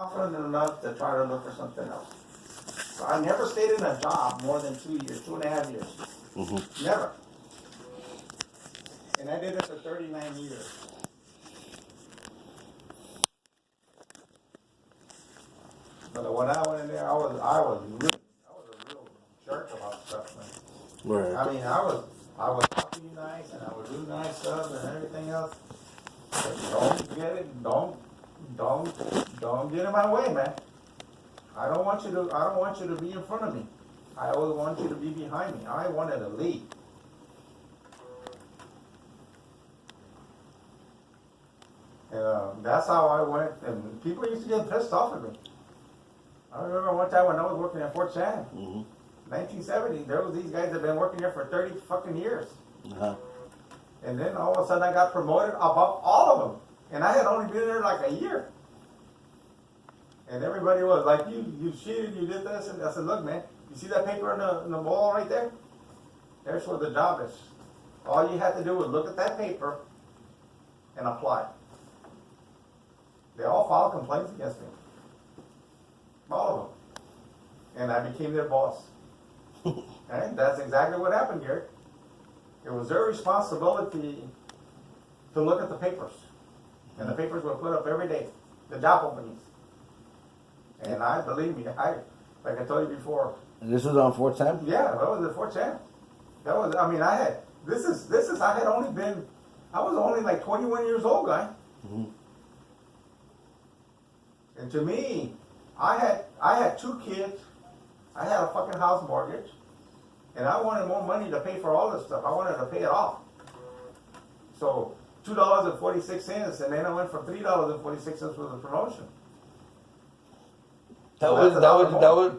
confident enough to try to look for something else. So I never stayed in a job more than 2 years, 2.5 years. Never. And I did it for 39 years. But when I went in there, I was a real jerk about stuff, man. Right. I mean, I would talk to you nice, and I would do nice stuff and everything else. But don't get in my way, man. I don't want you to be in front of me. I always want you to be behind me. I wanted to lead. And that's how I went, and people used to get pissed off at me. I remember one time when I was working at Fort Shannon, 1970, there was these guys that had been working there for 30 fucking years. And then all of a sudden I got promoted above all of them. And I had only been there like a year. And everybody was like, you cheated, you did this. And I said, look, man, you see that paper in the wall right there? There's where the job is. All you had to do was look at that paper and apply. They all filed complaints against me. All of them. And I became their boss. And that's exactly what happened, Gary. It was their responsibility to look at the papers. And the papers were put up every day, the job openings. And believe me, like I told you before. And this was on Fort Sam? Yeah, that was at Fort Sam. I was only like 21 years old, guy. And to me, I had 2 kids, I had a fucking house mortgage, and I wanted more money to pay for all this stuff. I wanted to pay it off. So $2.46, and then I went from $3.46 for the promotion. That was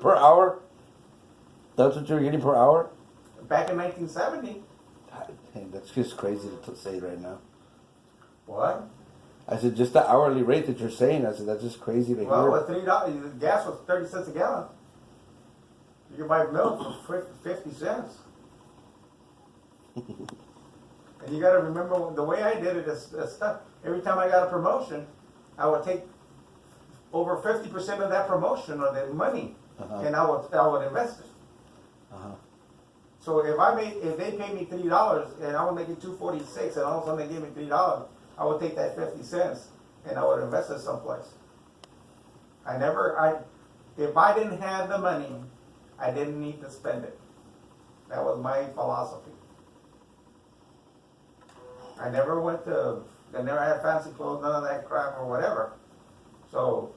per hour? That's what you were getting per hour? Back in 1970. Hey, that's just crazy to say right now. What? I said, just the hourly rate that you're saying, I said, that's just crazy to hear. Well, with $3, gas was 30 cents a gallon. You could buy milk for 50 cents. And you got to remember, the way I did it is every time I got a promotion, I would take over 50% of that promotion or the money, and I would invest it. So if they paid me $3 and I was making $2.46, and all of a sudden they gave me $3, I would take that 50 cents and I would invest it someplace. If I didn't have the money, I didn't need to spend it. That was my philosophy. I never had fancy clothes, none of that crap or whatever. So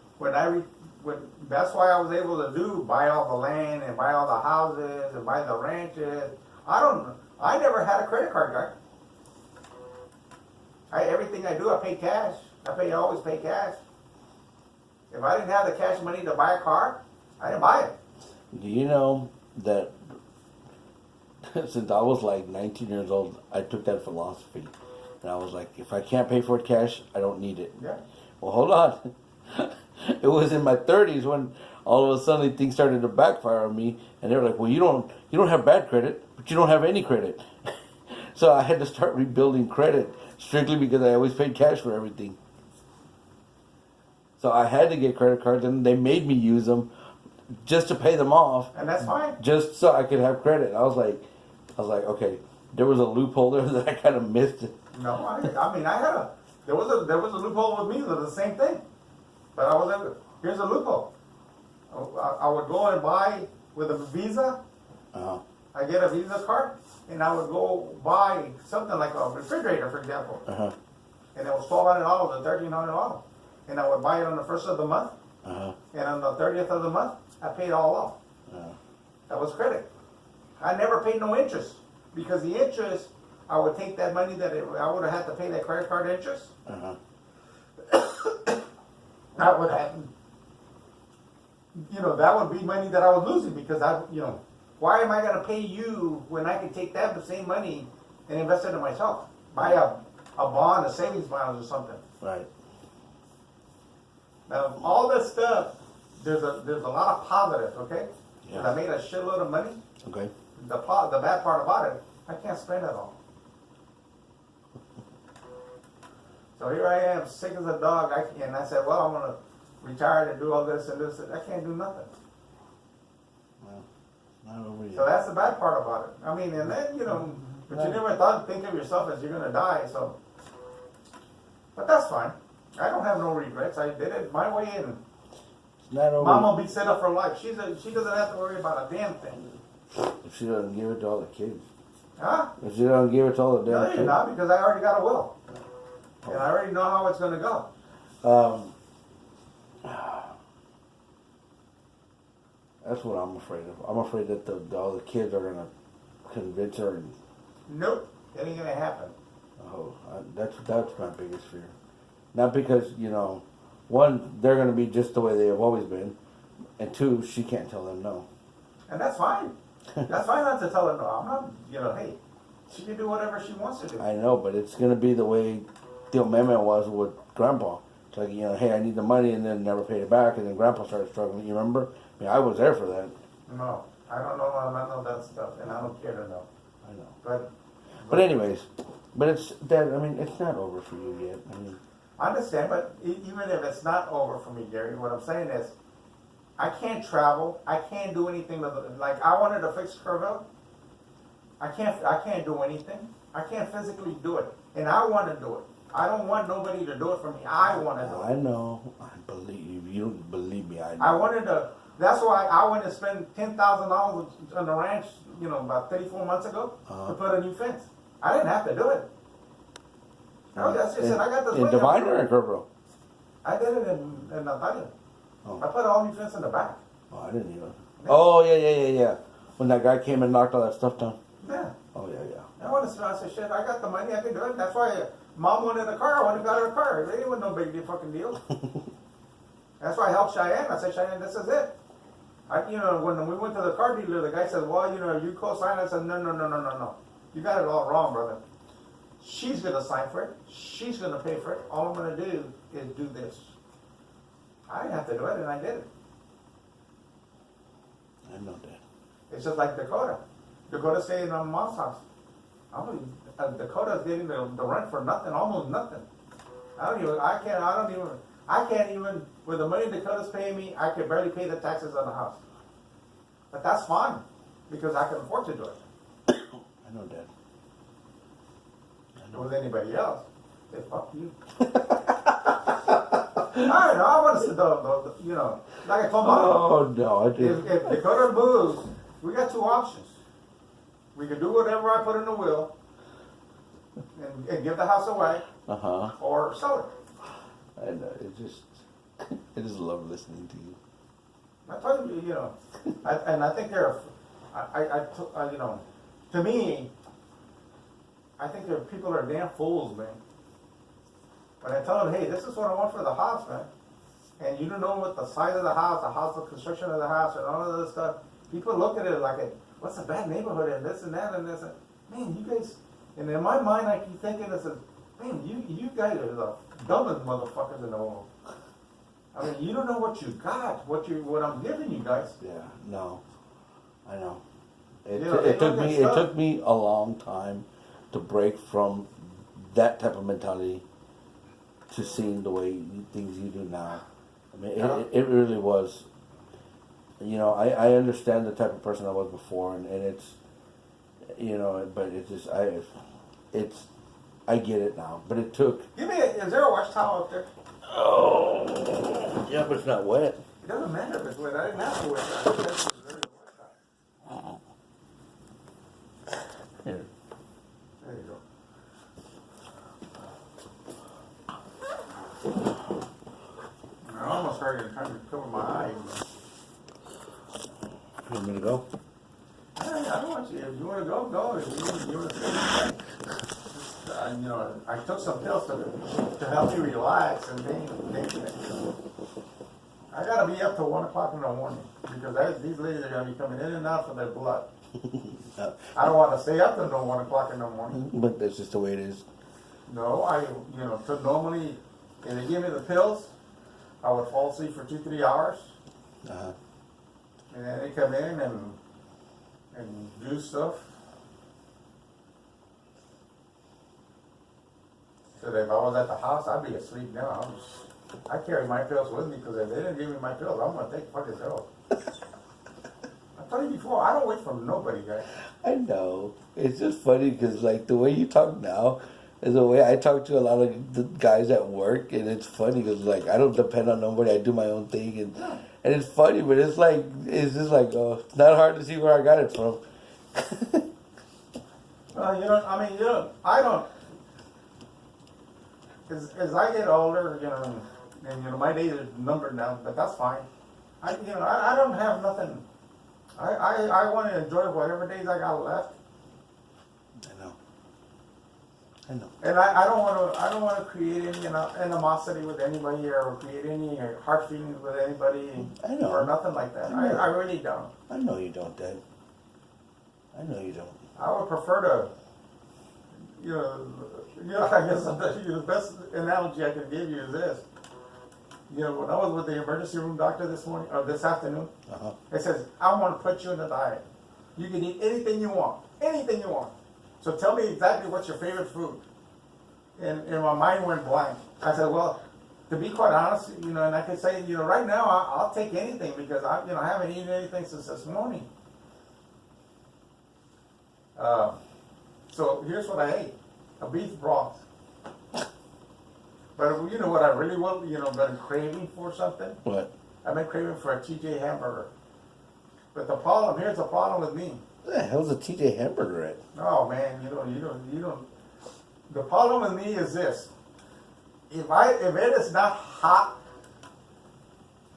that's why I was able to buy all the land and buy all the houses and buy the ranches. I never had a credit card, guy. Everything I do, I pay cash. I always pay cash. If I didn't have the cash money to buy a car, I didn't buy it. Do you know that since I was like 19 years old, I took that philosophy. And I was like, if I can't pay for it cash, I don't need it. Yeah. Well, hold on. It was in my 30s when all of a sudden things started to backfire on me. And they were like, well, you don't have bad credit, but you don't have any credit. So I had to start rebuilding credit strictly because I always paid cash for everything. So I had to get credit cards, and they made me use them just to pay them off. And that's fine. Just so I could have credit. I was like, okay, there was a loophole there that I kind of missed it. No, there was a loophole with me that was the same thing. But here's a loophole. I would go and buy with a Visa. I get a Visa card, and I would go buy something like a refrigerator, for example. And it was $1,200 or $1,300. And I would buy it on the 1st of the month. And on the 30th of the month, I paid it all off. That was credit. I never paid no interest, because the interest, I would take that money that I would have had to pay that credit card interest. That would happen. That would be money that I was losing, because why am I going to pay you when I can take that same money and invest it in myself? Buy a bond, a savings bond or something. Right. Now, all this stuff, there's a lot of positives, okay? Yeah. And I made a shitload of money. Okay. The bad part about it, I can't spend it all. So here I am, sick as a dog, and I said, well, I'm going to retired and do all this and this. I can't do nothing. Well, not over So yet. that's the bad part about it. I mean, and then, but you never think of yourself as you're gonna die, so. But that's fine. I don't have no regrets. I did it my way, and It's not over. Mom will be set up for life. She doesn't have to worry about a damn thing. If she doesn't give it to all the kids. Huh? If she doesn't give it to all the No, damn you're kids. not, because I already got a will. And I already know how it's gonna go. That's what I'm afraid of. I'm afraid that all the kids are gonna convince her, and Nope. It ain't gonna happen. that's my biggest fear. Not because one, they're gonna be just the way they have always been, and two, she can't tell them no. And that's fine. That's fine not to tell her no. I'm not, hey, she can do whatever she wants to do. I know, but it's gonna be the way Tío Meme was with Grandpa. It's like, hey, I need the money, and then never paid it back, and then Grandpa started struggling. You remember? I mean, I was there for that. No, I don't know. I don't know that stuff, and I don't care to know. I know. But anyways, it's that. I mean, it's not over for you yet. I mean, I understand, but even if it's not over for me, Gary, what I'm saying is, I can't travel. I can't do anything. Like I wanted to fix Kerrville. I can't do anything. I can't physically do it, and I want to do it. I don't want nobody to do it for me. I want to do it. I know. I believe you. You don't believe me. I know. I wanted to. That's why I wanted to spend $10,000 on the ranch. About 34 months ago to put a new fence. I didn't have to do it. No, that's just it. I got this. In Divine or in Kerrville? I did it in Natalia. Oh. I put a whole new fence in the back. Oh, I didn't even. Oh yeah. When that guy came and knocked all that stuff down. Yeah. Oh yeah. I said, shit, I got the money, I can do it. That's why Mom wanted a car, I went and got her a car. It wasn't no big deal, fucking deal. That's why I helped Cheyenne. I said, Cheyenne, this is it. When we went to the car dealer, the guy said, well, you co-sign. I said, no. You got it all wrong, brother. She's going to sign for it. She's going to pay for it. All I'm going to do is do this. I didn't have to do it, and I did it. I know that. It's just like Dakota. Dakota's staying on Mom's house. Dakota's getting the rent for nothing, almost nothing. I can't even, with the money Dakota's paying me, I can barely pay the taxes on the house. But that's fine, because I can afford to do it. I know that. With anybody else, say, fuck you. I want to sit like I told Mom. Oh no, I did. If Dakota moves, we got two options. We can do whatever I put in the will and give the house away, or sell it. I know. I just love listening to you. I told you, I think to me, I think people are damn fools, man. When I tell them, hey, this is what I want for the house, man, and you don't know what the size of the house, the construction of the house, and all of this stuff, people look at it like, what's a bad neighborhood, and this and that, and this, and man, you guys, and in my mind, I keep thinking, man, you guys are the dumbest motherfuckers in the world. I mean, you don't know what you got, what I'm giving you guys. Yeah. No. I know. It It took me a long time to break from that type of mentality to seeing the way things you do now. I mean, it really was. I understand the type of person I was before, and it's, but it's just I get it now. But it took. Is there a wash towel up there? Oh, yeah, but it's not wet. It doesn't matter if it's wet. I didn't have to wet. Here. There you go. I almost started trying to cover my eyes. You want me to go? I don't want you. If you want to go, go. If you want to stay, I took some pills to help me relax and things. I gotta be up till 1 o'clock in the morning because these ladies are gonna be coming in and out for their blood. I don't want to stay up until 1 o'clock in the morning. But that's just the way it is. No, so normally, if they give me the pills, I would fall asleep for 2-3 hours. And then they come in and do stuff. So that if I was at the house, I'd be asleep now. I carry my pills with me because if they didn't give me my pills, I'm gonna take fucking pills. I told you before, I don't wait for nobody, guys. I know. It's just funny because, like, the way you talk now is the way I talk to a lot of the guys at work, and it's funny because, like, I don't depend on nobody. I do my own thing, and it's funny, but it's just like, oh, it's not hard to see where I got it from. I don't. As I get older, and my days are numbered now, but that's fine. I don't have nothing. I want to enjoy whatever days I got left. I know. And I don't want to create any animosity with anybody or create any hard feelings with anybody I know. or nothing like that. I really don't. I know you don't, Dad. I know you don't. I would prefer to, I guess the best analogy I can give you is this. When I was with the emergency room doctor this afternoon, it says, I want to put you in a diet. You can eat anything you want. Anything you want. So tell me exactly what's your favorite food. And my mind went blank. I said, well, to be quite honest, and I could say, right now I'll take anything because I haven't eaten anything since this morning. So here's what I ate: a beef broth. But you know what I really want? Been craving for something. What? I've been craving for a TJ hamburger. But here's the problem with me. What the hell's a TJ hamburger at? Oh man, you don't. The problem with me is this: if it is not hot,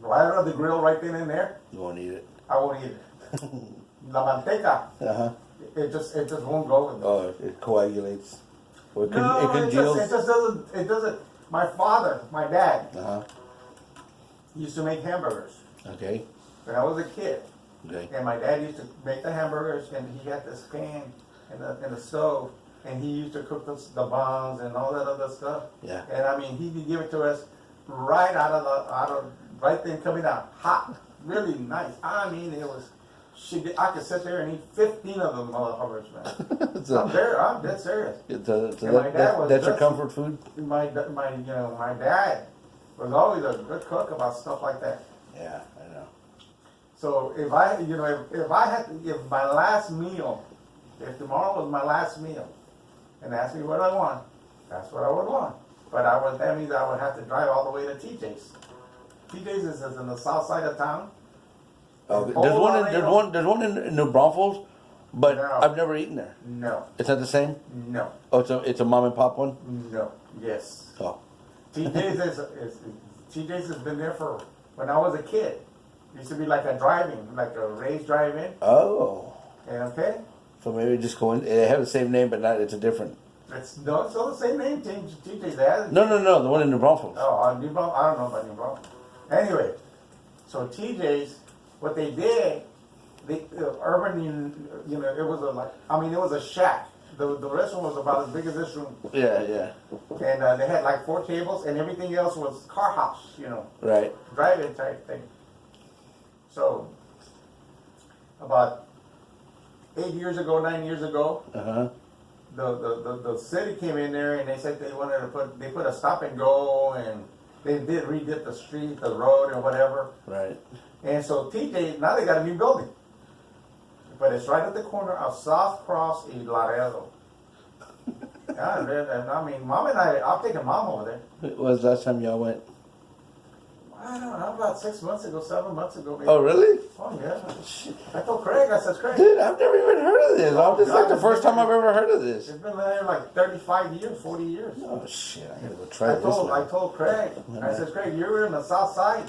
right on the grill, right then and there, you won't eat it. I won't eat it. La manteca. It just won't go with me. Oh, it coagulates. Or it congeals. It just doesn't. My dad, used to make hamburgers. Okay. When I was a kid. Okay. And my dad used to make the hamburgers, and he had this pan in the stove, and he used to cook the buns and all that other stuff. Yeah. And he could give it to us right right then coming out hot, really nice. It was. I could sit there and eat 15 of them motherfuckers, man. I'm dead serious. That's your comfort food? My dad was always a good cook about stuff like that. Yeah, I know. So if my last meal, if tomorrow was my last meal, and asked me what I want, that's what I would want. But that means I would have to drive all the way to TJ's. TJ's is in the south side of town. There's one in New Braunfels, but No. I've never eaten there. No. Is that the same? No. Oh, it's a mom and pop one? No. Yes. Oh. TJ's has been there for when I was a kid. It used to be like a raised drive-in. Oh. Okay? So maybe just go in. They have the same name, but it's a different. It's still the same name. TJ's has. No, the one in New Braunfels. Oh, New Braunfels. I don't know about New Braunfels. Anyway, so TJ's. What they did, urban, it was a shack. The restaurant was about as big as this room. Yeah. And they had like 4 tables, and everything else was car house, Right. drive-in type thing. So, about 9 years ago, the city came in there and they said they wanted to put a stop and go, and they did redid the street, the road, and whatever. Right. And so TJ, now they got a new building. But it's right at the corner of South Cross and Laredo. Mom and I've taken Mom over there. When was the last time y'all went? I don't know, about 6 months ago, 7 months ago, maybe. Oh, really? Oh, yeah. I told Craig, Craig. Dude, I've never even heard of this. This is like the first time I've ever heard of this. It's been there like 35 years, 40 years. Oh, shit. I gotta go try this now. I told Craig. I said, Craig, you're in the south side.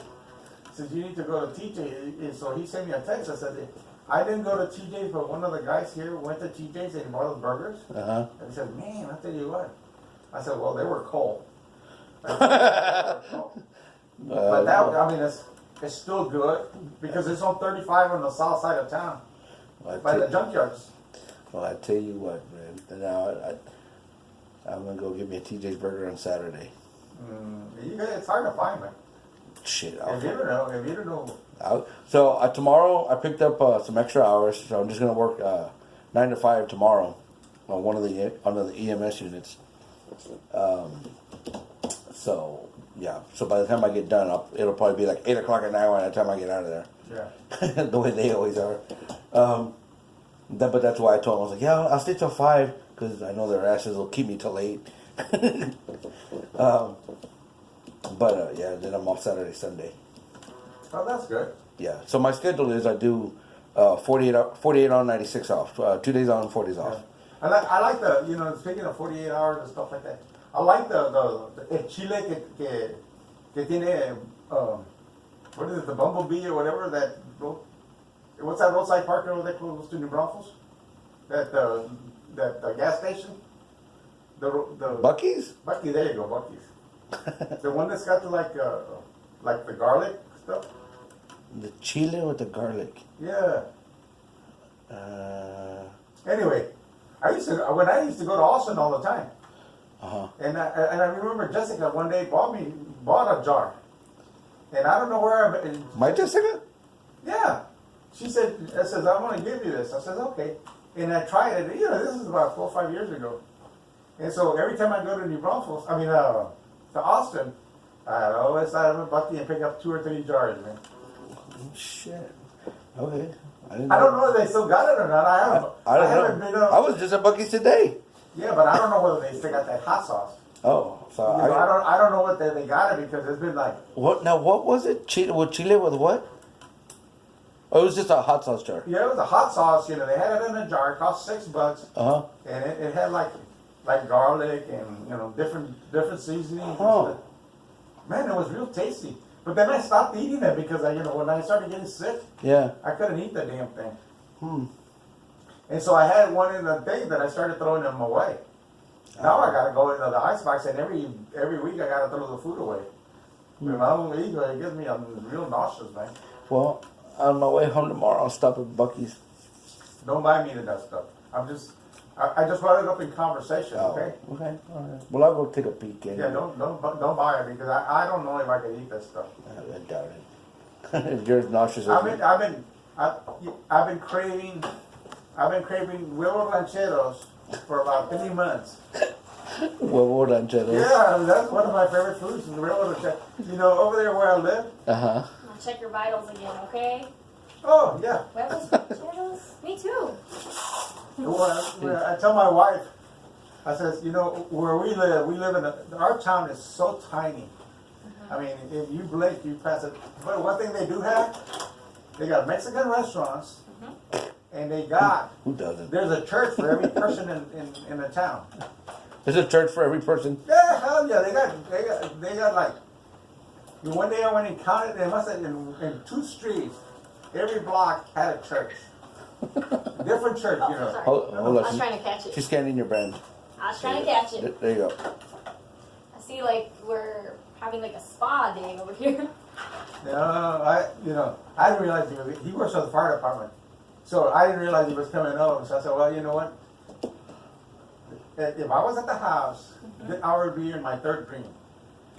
He said, you need to go to TJ. And so he sent me a text. I said, I didn't go to TJ's, but one of the guys here went to TJ's and bought us burgers. And he said, man, I tell you what. I said, well, they were cold. But it's still good because it's on 35 on the south side of town, by the junkyards. Well, I tell you what, man. Now I'm gonna go get me a TJ's burger on Saturday. It's hard to find, man. Shit. If you don't know. So tomorrow I picked up some extra hours, so I'm just gonna work 9 to 5 tomorrow on the EMS units. So Yeah. So by the time I get done, it'll probably be like 8 o'clock at night by the time I get out of there. Yeah. The way they always are. But that's why I told them, I was like, yeah, I'll stay till 5 because I know their asses will keep me till 8. Yeah, then I'm off Saturday, Sunday. Oh, that's good. Yeah. So my schedule is I do 48 on, 96 off. 2 days on, 4 days off. Yeah. I like the, you know, speaking of 48 hours and stuff like that, I like the el chile que tiene, what is it, the Bumblebee or whatever, what's that roadside park over there close to New Braunfels? That gas station? The Buc-ee's? Bucky, there you go, Bucky's. The one that's got the garlic stuff? The chile with the garlic. Yeah. Anyway, when I used to go to Austin all the time, and I remember Jessica one day bought a jar, and I don't know where. My Jessica? Yeah, she said, I says, I want to give you this. I says, okay, and I tried it. You know, this is about 4 or 5 years ago, and so every time I go to New Braunfels, to Austin, I always start at Bucky and pick up 2 or 3 jars, man. Oh, shit. Okay. I don't know if they still got it or not. I don't know. I was just at Buc-ee's today. Yeah, but I don't know whether they still got that hot sauce. Oh, so You know, I don't know what they got it because it's been like. What now? What was it? Chile with what? Oh, it was just a hot sauce jar. Yeah, it was a hot sauce. You know, they had it in a jar. It cost $6, and it had like garlic and different seasonings. Oh. Man, it was real tasty. But then I stopped eating it because when I started getting sick, Yeah. I couldn't eat the damn thing. And so I had one in the thing that I started throwing them away. Now I gotta go into the icebox, and every week I gotta throw the food away. If I don't eat it, it gives me real nauseous, man. Well, on my way home tomorrow, I'll stop at Buc-ee's. Don't buy me that stuff. I just brought it up in conversation, okay? Okay. All right. Well, I'll go take a peek. Yeah, don't buy it because I don't know if I can eat that stuff. I doubt it. If you're nauseous, I've been craving huevo rancheros for about 3 months. Huevo rancheros. Yeah, that's one of my favorite foods, is the huevo rancheros. You know, over there where I live. Uh-huh. I'll check your vitals again, okay? Oh, yeah. Huevos rancheros? Me too. Well, I tell my wife, I says, you know, where we live our town is so tiny. I mean, if you blink, you pass it. But one thing they do have, they got Mexican restaurants, and they got, Who doesn't? there's a church for every person in the town. There's a church for every person. Yeah, hell yeah, they got like, one day I went and counted, they must have, in 2 streets, every block had a church. Different church, you know. Sorry. Hold I on. was trying to catch it. She's scanning your brand. I was trying to catch it. There you go. I see, like, we're having like a spa day over here. I didn't realize he works for the fire department. So I didn't realize he was coming over. So I said, well, you know what? If I was at the house, I would be in my 3rd dream.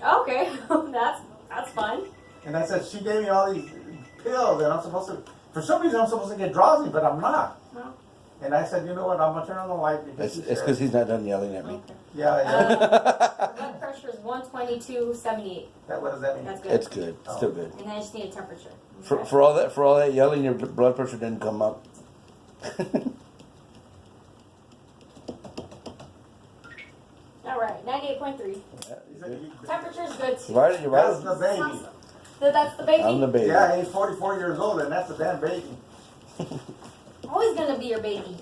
Okay, that's fun. And I said, she gave me all these pills, and I'm supposed to, for some reason, I'm supposed to get drowsy, but I'm not. Well, And I said, you know what? I'm gonna turn on the light because It's because he's not done yelling at me. okay. yeah. Blood pressure is 122/78. What does that mean? That's good. It's good. It's still good. And then I just need a temperature. For all that yelling, your blood pressure didn't come up. All right, 98.3. Temperature's good too. Right, you're That's right. the baby. That's the baby. I'm the baby. Yeah, he's 44 years old, and that's the damn baby. Always gonna be your baby.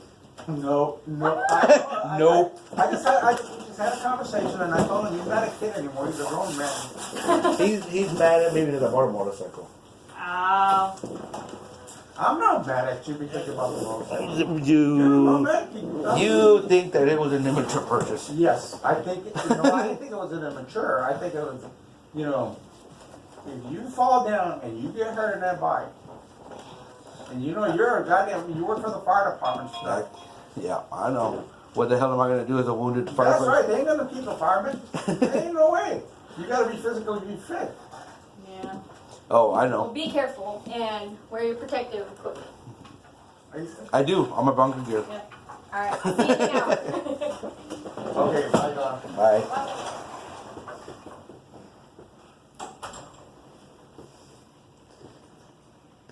No. Nope. I just had a conversation, and I told him he's not a kid anymore. He's a grown man. He's mad at me because I bought a motorcycle. Oh. I'm not mad at you because you bought the motorcycle. You think that it was an immature purchase? Yes, I think. I didn't think it was an immature. I think it was, if you fall down and you get hurt in that bike, and you're you work for the fire department. Yeah, I know. What the hell am I going to do as a wounded firefighter? That's right. They ain't gonna keep a fireman. There ain't no way. You gotta be physically fit. Yeah. Oh, I Well, know. be careful and wear your protective equipment. I do. I'm a bunker gear. Yeah. All right. See you now. Okay, bye, Don. Bye.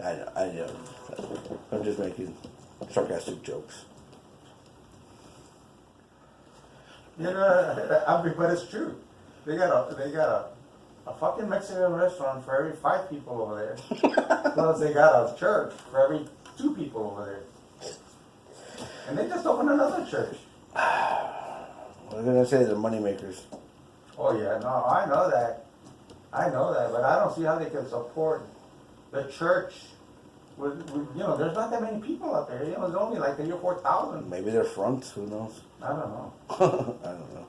I know. I'm just making sarcastic jokes. You know, I mean, but it's true. They got a fucking Mexican restaurant for every 5 people over there. Plus they got a church for every 2 people over there. And they just opened another church. What did I say? They're money makers. Oh yeah, no, I know that, but I don't see how they can support the church. With you know, there's not that many people out there. You know, there's only like 3,000 or 4,000. Maybe they're fronts. Who knows? I don't know. I don't know.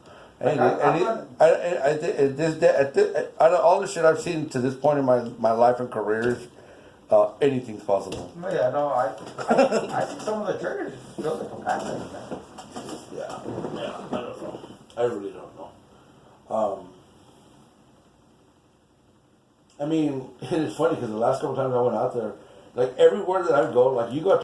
Out of all the shit I've seen to this point in my life and careers, anything's possible. Yeah, no, I see some of the churches build the capacity. Man. Yeah, I don't know. I really don't know. I mean, it's funny because the last couple times I went out there, like everywhere that I go, like you go